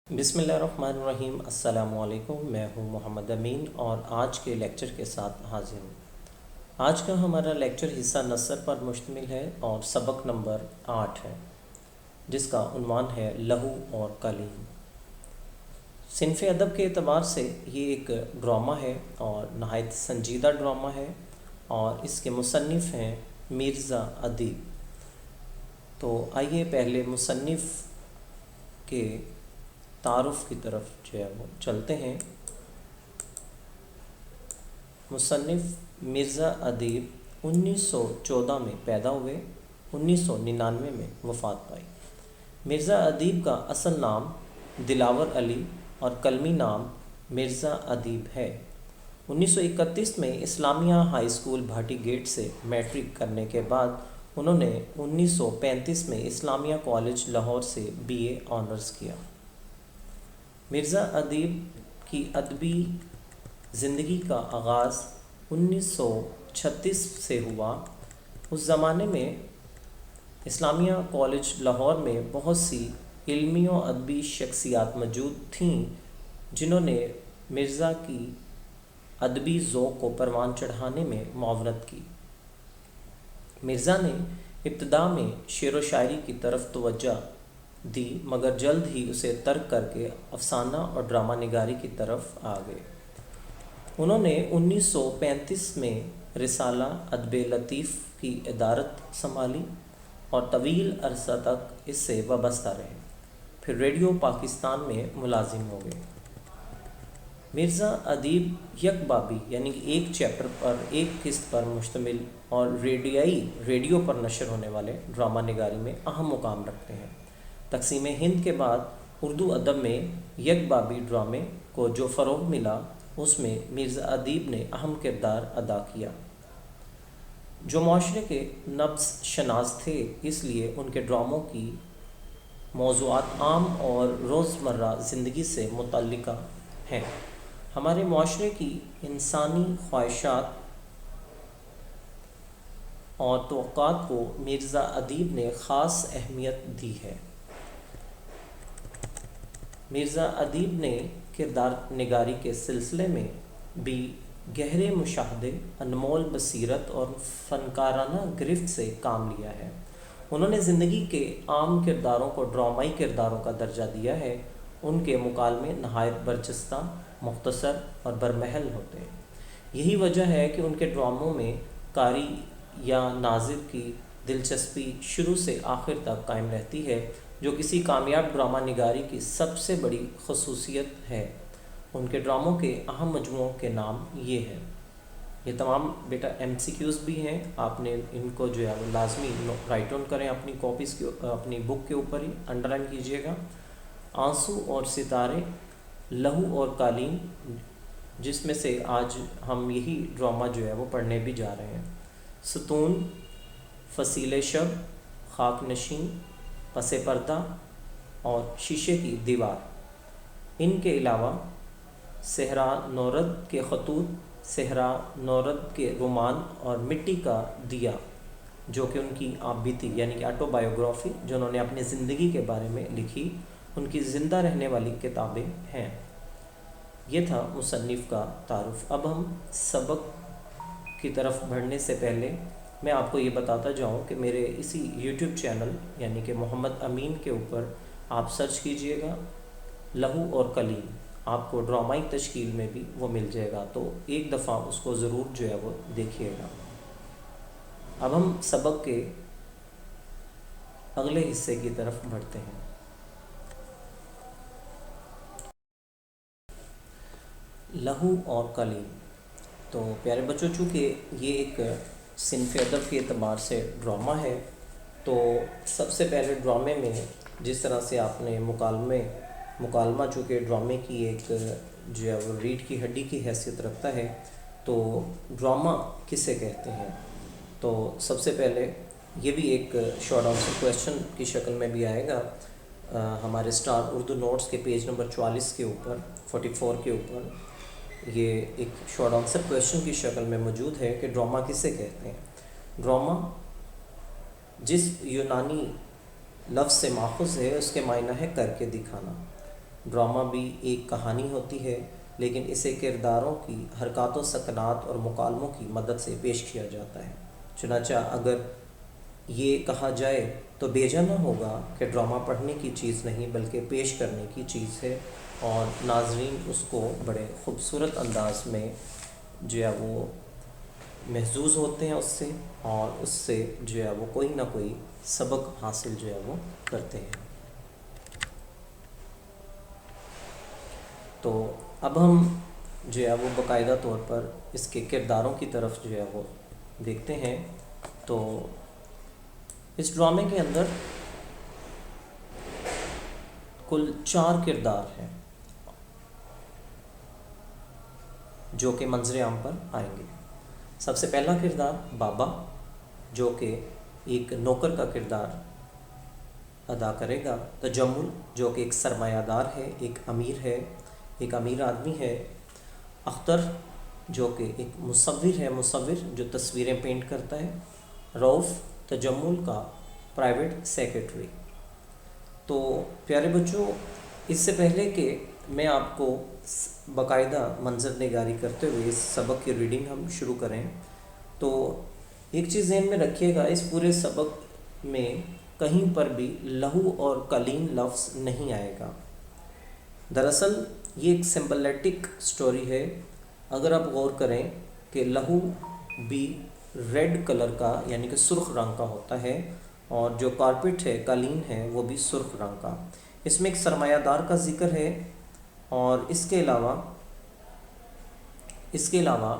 بسم اللہ الرحمن الرحیم۔ السلام علیکم، میں ہوں محمد امین اور آج کے لیکچر کے ساتھ حاضر ہوں۔ آج کا ہمارا لیکچر حصہ نثر پر مشتمل ہے اور سبق نمبر 8 ہے، جس کا عنوان ہے لہو اور قلیم۔ صنف ادب کے اعتبار سے یہ ایک ڈرامہ ہے اور نہایت سنجیدہ ڈرامہ ہے، اور اس کے مصنف ہیں مرزا ادیب۔ تو آئیے پہلے مصنف کے تعارف کی طرف جو ہے وہ چلتے ہیں۔ مصنف مرزا ادیب 1914 میں پیدا ہوئے، 1999 میں وفات پائی۔ مرزا ادیب کا اصل نام دلاور علی اور قلمی نام مرزا ادیب ہے۔ 1931 میں اسلامیہ ہائی اسکول بھاٹی گیٹ سے میٹرک کرنے کے بعد انہوں نے 1935 میں اسلامیہ کالج لاہور سے BA آنرز کیا۔ مرزا ادیب کی ادبی زندگی کا آغاز 1936 سے ہوا۔ اس زمانے میں اسلامیہ کالج لاہور میں بہت سی علمی و ادبی شخصیات موجود تھیں جنہوں نے مرزا کی ادبی ذوق کو پروان چڑھانے میں معاونت کی۔ مرزا نے ابتدا میں شعر و شاعری کی طرف توجہ دی، مگر جلد ہی اسے ترک کر کے افسانہ اور ڈرامہ نگاری کی طرف آ گئے۔ انہوں نے 1935 میں رسالہ ادب لطیف کی ادارت سنبھالی اور طویل عرصہ تک اس سے وابستہ رہے، پھر ریڈیو پاکستان میں ملازم ہو گئے۔ مرزا ادیب یک بابی یعنی ایک چیپٹر پر ایک قسط پر مشتمل اور ریڈیو پر نشر ہونے والے ڈرامہ نگاری میں اہم مقام رکھتے ہیں۔ تقسیم ہند کے بعد اردو ادب میں یک بابی ڈرامے کو جو فروغ ملا، اس میں مرزا ادیب نے اہم کردار ادا کیا۔ جو معاشرے کے نبض شناس تھے، اس لیے ان کے ڈراموں کی موضوعات عام اور روزمرہ زندگی سے متعلقہ ہیں۔ ہمارے معاشرے کی انسانی خواہشات اور توقعات کو مرزا ادیب نے خاص اہمیت دی ہے۔ مرزا ادیب نے کردار نگاری کے سلسلے میں بھی گہرے مشاہدے، انمول بصیرت اور فنکارانہ گرفت سے کام لیا ہے۔ انہوں نے زندگی کے عام کرداروں کو ڈرامائی کرداروں کا درجہ دیا ہے۔ ان کے مکالمے نہایت برجستہ، مختصر اور برمحل ہوتے ہیں۔ یہی وجہ ہے کہ ان کے ڈراموں میں قاری یا ناظر کی دلچسپی شروع سے آخر تک قائم رہتی ہے، جو کسی کامیاب ڈرامہ نگاری کی سب سے بڑی خصوصیت ہے۔ ان کے ڈراموں کے اہم مجموعوں کے نام یہ ہیں۔ یہ تمام بیٹا MCQs بھی ہیں، آپ نے ان کو جو ہے وہ لازمی رائٹ ڈاؤن کریں اپنی کاپیز کی، اپنی بک کے اوپر ہی انڈر لائن کیجیے گا۔ آنسو اور ستارے، لہو اور قالین، جس میں سے آج ہم یہی ڈرامہ جو ہے وہ پڑھنے بھی جا رہے ہیں۔ ستون، فصیل شب، خاک نشین، پس پردہ اور شیشے کی دیوار۔ ان کے علاوہ صحرا نورد کے خطوط، صحرا نورد کے رومان اور مٹی کا دیا، جو کہ ان کی آپ بیتی یعنی کہ آٹو بایوگرافی جو انہوں نے اپنی زندگی کے بارے میں لکھی، ان کی زندہ رہنے والی کتابیں ہیں۔ یہ تھا مصنف کا تعارف۔ اب ہم سبق کی طرف بڑھنے سے پہلے میں آپ کو یہ بتاتا جاؤں کہ میرے اسی YouTube چینل یعنی کہ محمد امین کے اوپر آپ سرچ کیجئے گا لہو اور قلیم، آپ کو ڈرامائی تشکیل میں بھی وہ مل جائے گا، تو ایک دفعہ اس کو ضرور جو ہے وہ دیکھیے گا۔ اب ہم سبق کے اگلے حصے کی طرف بڑھتے ہیں۔ لہو اور قلیم۔ تو پیارے بچوں، چونکہ یہ ایک صنف ادب کے اعتبار سے ڈرامہ ہے، تو سب سے پہلے ڈرامے میں جس طرح سے آپ نے مکالمہ چونکہ ڈرامے کی ایک جو ہے وہ ریڑھ کی ہڈی کی حیثیت رکھتا ہے، تو ڈرامہ کسے کہتے ہیں؟ تو سب سے پہلے یہ بھی ایک شارٹ آنسر کویسچن کی شکل میں بھی آئے گا ہمارے اسٹار اردو نوٹس کے پیج نمبر 44 کے اوپر، 44 کے اوپر یہ ایک شارٹ آنسر کویسچن کی شکل میں موجود ہے کہ ڈرامہ کسے کہتے ہیں۔ ڈرامہ جس یونانی لفظ سے ماخوذ ہے، اس کے معنی ہے کر کے دکھانا۔ ڈرامہ بھی ایک کہانی ہوتی ہے، لیکن اسے کرداروں کی حرکات و سکنات اور مکالموں کی مدد سے پیش کیا جاتا ہے۔ چنانچہ اگر یہ کہا جائے تو بیجا نہ ہوگا کہ ڈرامہ پڑھنے کی چیز نہیں بلکہ پیش کرنے کی چیز ہے، اور ناظرین اس کو بڑے خوبصورت انداز میں جو ہے وہ محظوظ ہوتے ہیں اس سے، اور اس سے جو ہے وہ کوئی نہ کوئی سبق حاصل جو ہے وہ کرتے ہیں۔ تو اب ہم جو ہے وہ باقاعدہ طور پر اس کے کرداروں کی طرف جو ہے وہ دیکھتے ہیں۔ تو اس ڈرامے کے اندر کل 4 کردار ہیں جو کہ منظر عام پر آئیں گے۔ سب سے پہلا کردار بابا، جو کہ ایک نوکر کا کردار ادا کرے گا۔ تجمل، جو کہ ایک سرمایہ دار ہے، ایک امیر آدمی ہے۔ اختر، جو کہ ایک مصور جو تصویریں پینٹ کرتا ہے۔ رؤف، تجمل کا پرائیویٹ سیکرٹری۔ تو پیارے بچوں، اس سے پہلے کہ میں آپ کو باقاعدہ منظر نگاری کرتے ہوئے اس سبق کی ریڈنگ ہم شروع کریں، تو ایک چیز ذہن میں رکھیے گا، اس پورے سبق میں کہیں پر بھی لہو اور کلیم لفظ نہیں آئے گا۔ دراصل یہ ایک سمبلیٹک سٹوری ہے۔ اگر آپ غور کریں کہ لہو بھی ریڈ کلر کا یعنی کہ سرخ رنگ کا ہوتا ہے، اور جو کارپیٹ ہے، قالین ہے، وہ بھی سرخ رنگ کا۔ اس میں ایک سرمایہ دار کا ذکر ہے، اور اس کے علاوہ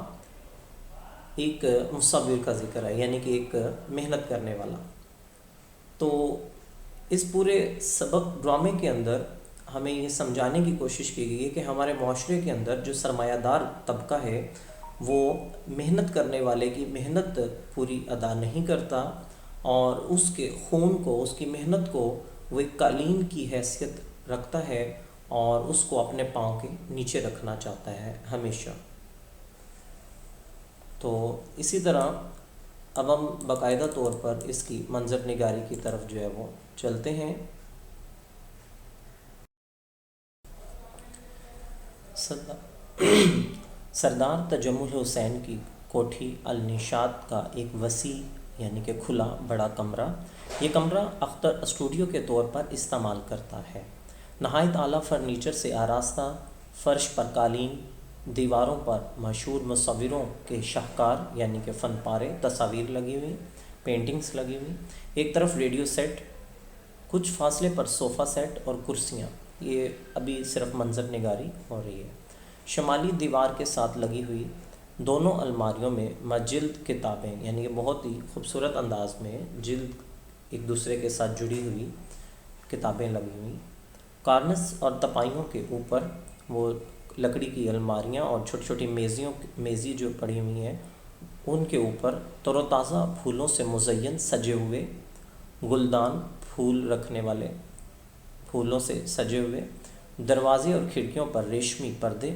ایک مصور کا ذکر ہے، یعنی کہ ایک محنت کرنے والا۔ تو اس پورے سبق ڈرامے کے اندر ہمیں یہ سمجھانے کی کوشش کی گئی ہے کہ ہمارے معاشرے کے اندر جو سرمایہ دار طبقہ ہے وہ محنت کرنے والے کی محنت پوری ادا نہیں کرتا، اور اس کے خون کو، اس کی محنت کو وہ ایک قالین کی حیثیت رکھتا ہے، اور اس کو اپنے پاؤں کے نیچے رکھنا چاہتا ہے ہمیشہ۔ تو اسی طرح اب ہم باقاعدہ طور پر اس کی منظر نگاری کی طرف جو ہے وہ چلتے ہیں۔ سردار تجمل حسین کی کوٹھی النشاط کا ایک وسیع یعنی کہ کھلا بڑا کمرہ، یہ کمرہ اختر اسٹوڈیو کے طور پر استعمال کرتا ہے۔ نہایت اعلیٰ فرنیچر سے آراستہ، فرش پر قالین، دیواروں پر مشہور مصوروں کے شاہکار یعنی کہ فن پارے تصاویر لگی ہوئی، پینٹنگز لگی ہوئی، ایک طرف ریڈیو سیٹ، کچھ فاصلے پر صوفہ سیٹ اور کرسیاں، یہ ابھی صرف منظر نگاری ہو رہی ہے۔ شمالی دیوار کے ساتھ لگی ہوئی دونوں الماریوں میں مجلد کتابیں، یعنی کہ بہت ہی خوبصورت انداز میں جلد ایک دوسرے کے ساتھ جڑی ہوئی کتابیں لگی ہوئی۔ کارنس اور تپائیوں کے اوپر وہ لکڑی کی الماریاں اور چھوٹی چھوٹی میزی جو پڑی ہوئی ہیں، ان کے اوپر تر و تازہ پھولوں سے مزین سجے ہوئے گلدان، پھول رکھنے والے پھولوں سے سجے ہوئے دروازے اور کھڑکیوں پر ریشمی پردے،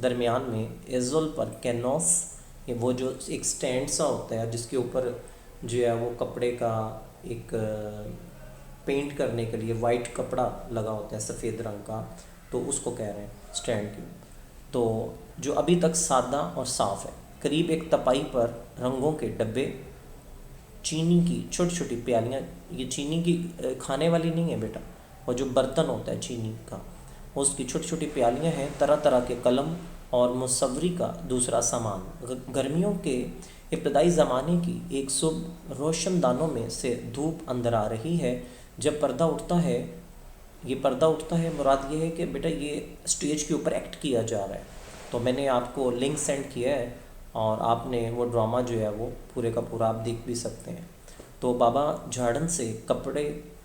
درمیان میں ایزول پر کینوس، یہ وہ جو ایک سٹینڈ سا ہوتا ہے جس کے اوپر جو ہے وہ کپڑے کا ایک پینٹ کرنے کے لیے وائٹ کپڑا لگا ہوتا ہے سفید رنگ کا، تو اس کو کہہ رہے ہیں سٹینڈ کی، تو جو ابھی تک سادہ اور صاف ہے۔ قریب ایک تپائی پر رنگوں کے ڈبے، چینی کی چھوٹی چھوٹی پیالیاں، یہ چینی کی کھانے والی نہیں ہے بیٹا، وہ جو برتن ہوتا ہے چینی کا، اس کی چھوٹی چھوٹی پیالیاں ہیں، طرح طرح کے قلم اور مصوری کا دوسرا سامان۔ گرمیوں کے ابتدائی زمانے کی ایک صبح روشن دانوں میں سے دھوپ اندر آ رہی ہے۔ جب پردہ اٹھتا ہے، مراد یہ ہے کہ بیٹا یہ اسٹیج کے اوپر ایکٹ کیا جا رہا ہے۔ تو میں نے آپ کو لنک سینڈ کیا ہے، اور آپ نے وہ ڈرامہ جو ہے وہ پورے کا پورا آپ دیکھ بھی سکتے ہیں۔ تو بابا جھاڑن سے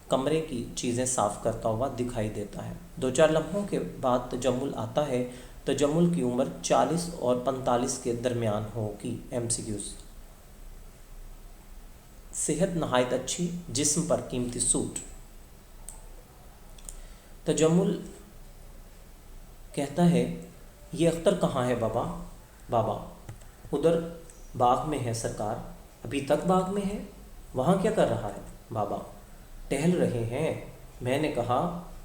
کمرے کی چیزیں صاف کرتا ہوا دکھائی دیتا ہے۔ 2-4 لمحوں کے بعد تجمل آتا ہے۔ تجمل کی عمر 40 اور 45 کے درمیان ہوگی۔ MCQs: صحت نہایت اچھی، جسم پر قیمتی سوٹ۔ تجمل کہتا ہے، یہ اختر کہاں ہے بابا؟ بابا: ادھر باغ میں ہے سرکار۔ ابھی تک باغ میں ہے؟ وہاں کیا کر رہا ہے؟ بابا: ٹہل رہے ہیں۔ میں نے کہا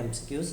MCQs।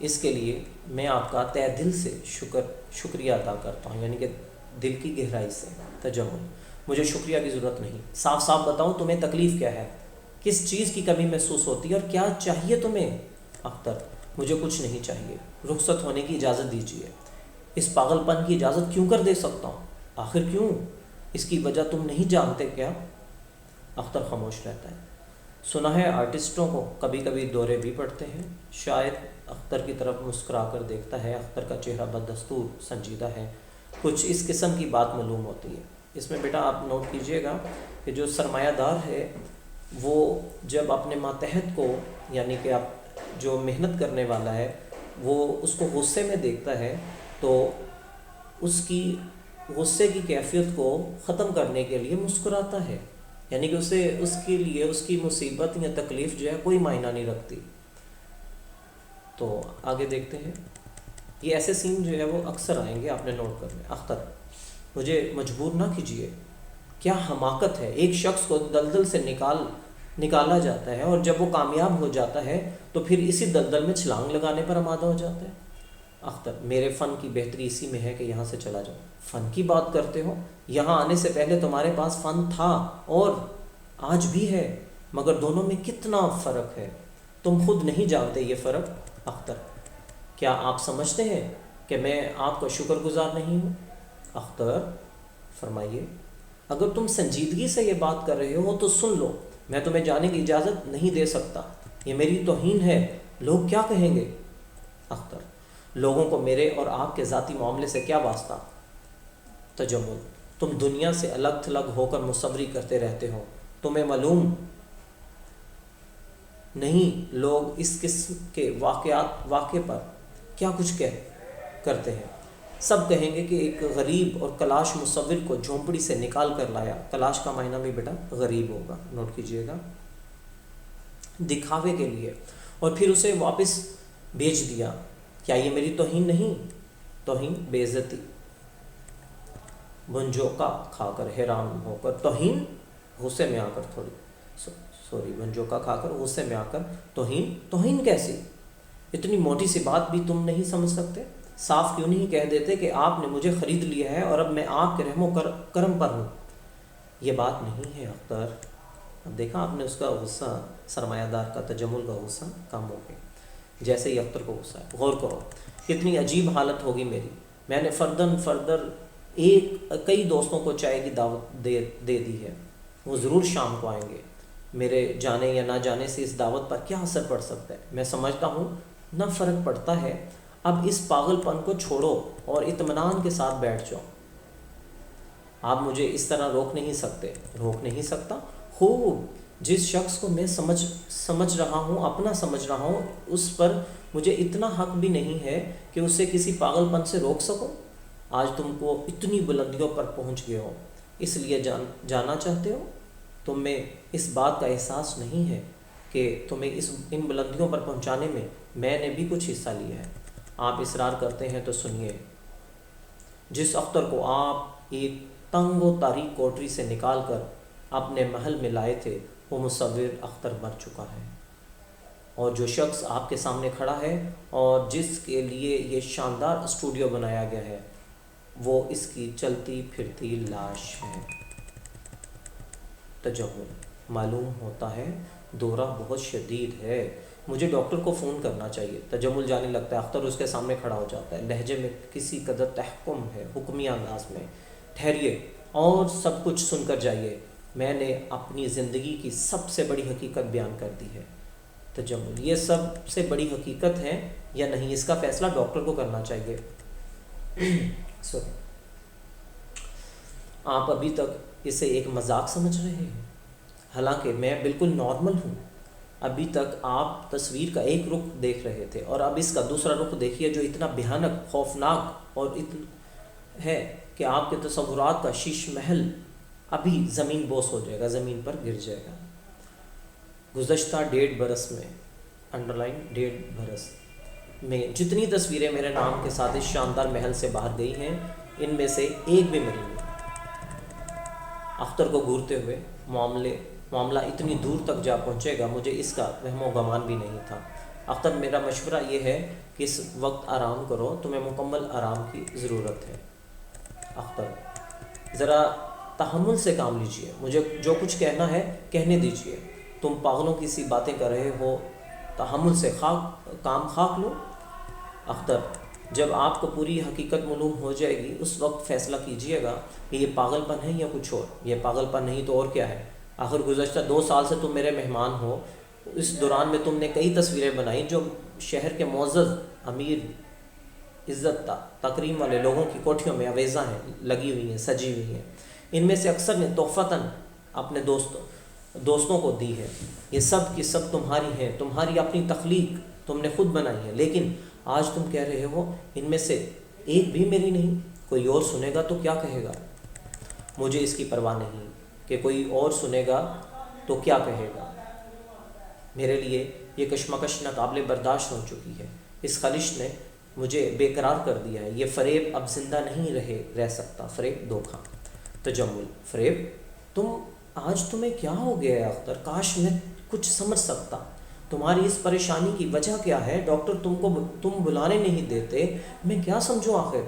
اس کے لیے میں آپ کا تہ دل سے شکریہ ادا کرتا ہوں، یعنی کہ دل کی گہرائی سے۔ تجمل، مجھے شکریہ کی ضرورت نہیں، صاف صاف بتاؤ تمہیں تکلیف کیا ہے، کس چیز کی کمی محسوس ہوتی ہے اور کیا چاہیے تمہیں؟ اختر، مجھے کچھ نہیں چاہیے، رخصت ہونے کی اجازت دیجیے۔ اس پاگل پن کی اجازت کیوں کر دے سکتا ہوں؟ آخر کیوں؟ اس کی وجہ تم نہیں جانتے کیا؟ اختر خاموش رہتا ہے۔ سنا ہے آرٹسٹوں کو کبھی کبھی دورے بھی پڑتے ہیں۔ شاید اختر کی طرف مسکرا کر دیکھتا ہے۔ اختر کا چہرہ بدستور سنجیدہ ہے، کچھ اس قسم کی بات معلوم ہوتی ہے۔ اس میں بیٹا آپ نوٹ کیجئے گا کہ جو سرمایہ دار ہے وہ جب اپنے ماتحت کو، یعنی کہ آپ جو محنت کرنے والا ہے، وہ اس کو غصے میں دیکھتا ہے تو اس کی غصے کی کیفیت کو ختم کرنے کے لیے مسکراتا ہے، یعنی کہ اس کے لیے اس کی مصیبت یا تکلیف جو ہے کوئی معنی نہیں رکھتی۔ تو آگے دیکھتے ہیں، یہ ایسے سین جو ہے وہ اکثر آئیں گے، آپ نے نوٹ کر لیں۔ اختر، مجھے مجبور نہ کیجیے، کیا حماقت ہے، ایک شخص کو دلدل سے نکالا جاتا ہے اور جب وہ کامیاب ہو جاتا ہے تو پھر اسی دلدل میں چھلانگ لگانے پر آمادہ ہو جاتا ہے۔ اختر، میرے فن کی بہتری اسی میں ہے کہ یہاں سے چلا جاؤ۔ فن کی بات کرتے ہو؟ یہاں آنے سے پہلے تمہارے پاس فن تھا اور آج بھی ہے، مگر دونوں میں کتنا فرق ہے، تم خود نہیں جانتے یہ فرق۔ اختر، کیا آپ سمجھتے ہیں کہ میں آپ کا شکر گزار نہیں ہوں؟ اختر، فرمائیے، اگر تم سنجیدگی سے یہ بات کر رہے ہو تو سن لو، میں تمہیں جانے کی اجازت نہیں دے سکتا، یہ میری توہین ہے، لوگ کیا کہیں گے؟ اختر، لوگوں کو میرے اور آپ کے ذاتی معاملے سے کیا واسطہ؟ تجمل، تم دنیا سے الگ تھلگ ہو کر مصوری کرتے رہتے ہو، تمہیں معلوم نہیں لوگ اس قسم کے واقعے پر کیا کچھ کرتے ہیں۔ سب کہیں گے کہ ایک غریب اور کلاش مصور کو جھونپڑی سے نکال کر لایا۔ کلاش کا معنی بھی بیٹا غریب ہوگا، نوٹ کیجئے گا، دکھاوے کے لیے، اور پھر اسے واپس بھیج دیا۔ کیا یہ میری توہین نہیں؟ توہین، بے عزتی۔ بھنجوکا کھا کر حیران ہو کر، توہین، غصے میں آ کر بھنجوکا کھا کر غصے میں آ کر، توہین کیسی؟ اتنی موٹی سی بات بھی تم نہیں سمجھ سکتے؟ صاف کیوں نہیں کہہ دیتے کہ آپ نے مجھے خرید لیا ہے اور اب میں آپ کے رحم و کرم پر ہوں؟ یہ بات نہیں ہے اختر۔ اب دیکھا آپ نے اس کا غصہ، سرمایہ دار کا، تجمل کا غصہ کم ہو گیا جیسے ہی اختر کو غصہ ہے۔ غور کرو، کتنی عجیب حالت ہوگی میری، میں نے فردر کئی دوستوں کو چائے کی دعوت دے دی ہے، وہ ضرور شام کو آئیں گے۔ میرے جانے یا نہ جانے سے اس دعوت پر کیا اثر پڑ سکتا ہے؟ میں سمجھتا ہوں نہ فرق پڑتا ہے۔ اب اس پاگل پن کو چھوڑو اور اطمینان کے ساتھ بیٹھ جاؤ۔ آپ مجھے اس طرح روک نہیں سکتا۔ خوب، جس شخص کو میں سمجھ رہا ہوں، اپنا سمجھ رہا ہوں، اس پر مجھے اتنا حق بھی نہیں ہے کہ اسے کسی پاگل پن سے روک سکوں۔ آج تم کو اتنی بلندیوں پر پہنچ گئے ہو، اس لیے جانا چاہتے ہو؟ تم میں اس بات کا احساس نہیں ہے کہ تمہیں ان بلندیوں پر پہنچانے میں نے بھی کچھ حصہ لیا ہے۔ آپ اصرار کرتے ہیں تو سنیے، جس اختر کو آپ ایک تنگ و تاریک کوٹری سے نکال کر اپنے محل میں لائے تھے، وہ مصور اختر مر چکا ہے، اور جو شخص آپ کے سامنے کھڑا ہے اور جس کے لیے یہ شاندار اسٹوڈیو بنایا گیا ہے، وہ اس کی چلتی پھرتی لاش ہے۔ تجمل، معلوم ہوتا ہے دورہ بہت شدید ہے، مجھے ڈاکٹر کو فون کرنا چاہیے۔ تجمل جانے لگتا ہے، اختر اس کے سامنے کھڑا ہو جاتا ہے، لہجے میں کسی قدر تحکم ہے، حکمیہ انداز میں۔ ٹھہریے اور سب کچھ سن کر جائیے، میں نے اپنی زندگی کی سب سے بڑی حقیقت بیان کر دی ہے۔ تجمل، یہ سب سے بڑی حقیقت ہے یا نہیں، اس کا فیصلہ ڈاکٹر کو کرنا چاہیے۔ آپ ابھی تک اسے ایک مذاق سمجھ رہے ہیں، حالانکہ میں بالکل نارمل ہوں۔ ابھی تک آپ تصویر کا ایک رخ دیکھ رہے تھے اور اب اس کا دوسرا رخ دیکھیے جو اتنا بھیانک، خوفناک اور ہے کہ آپ کے تصورات کا شیش محل ابھی زمین بوس ہو جائے گا، زمین پر گر جائے گا۔ گزشتہ 1.5 برس میں، انڈرلائن 1.5 برس میں، جتنی تصویریں میرے نام کے ساتھ اس شاندار محل سے باہر گئی ہیں، ان میں سے ایک بھی میری نہیں۔ اختر کو گھورتے ہوئے معاملہ اتنی دور تک جا پہنچے گا، مجھے اس کا وہم و گمان بھی نہیں تھا۔ اختر میرا مشورہ یہ ہے کہ اس وقت آرام کرو، تمہیں مکمل آرام کی ضرورت ہے۔ اختر ذرا تحمل سے کام لیجئے، مجھے جو کچھ کہنا ہے کہنے دیجئے، تم پاگلوں کی سی باتیں کر رہے ہو، تحمل سے کام خاک لو۔ اختر جب آپ کو پوری حقیقت معلوم ہو جائے گی اس وقت فیصلہ کیجئے گا کہ یہ پاگل پن ہے یا کچھ اور۔ یہ پاگل پن نہیں تو اور کیا ہے؟ آخر گزشتہ 2 سال سے تم میرے مہمان ہو، اس دوران میں تم نے کئی تصویریں بنائی جو شہر کے معزز امیر عزت تکریم والے لوگوں کی کوٹھیوں میں آویزاں ہیں، لگی ہوئی ہیں، سجی ہوئی ہیں۔ ان میں سے اکثر نے تحفتاً اپنے دوستوں کو دی ہے۔ یہ سب کی سب تمہاری ہیں، تمہاری اپنی تخلیق، تم نے خود بنائی ہے، لیکن آج تم کہہ رہے ہو ان میں سے ایک بھی میری نہیں۔ کوئی اور سنے گا تو کیا کہے گا؟ مجھے اس کی پرواہ نہیں کہ کوئی اور سنے گا تو کیا کہے گا۔ میرے لیے یہ کشمکش ناقابل برداشت ہو چکی ہے۔ اس خلش نے مجھے بے قرار کر دیا ہے۔ یہ فریب اب زندہ نہیں رہ سکتا۔ فریب، دھوکہ، تجمل، فریب۔ تمہیں کیا ہو گیا ہے اختر؟ کاش میں کچھ سمجھ سکتا۔ تمہاری اس پریشانی کی وجہ کیا ہے؟ ڈاکٹر تم بلانے نہیں دیتے، میں کیا سمجھوں آخر؟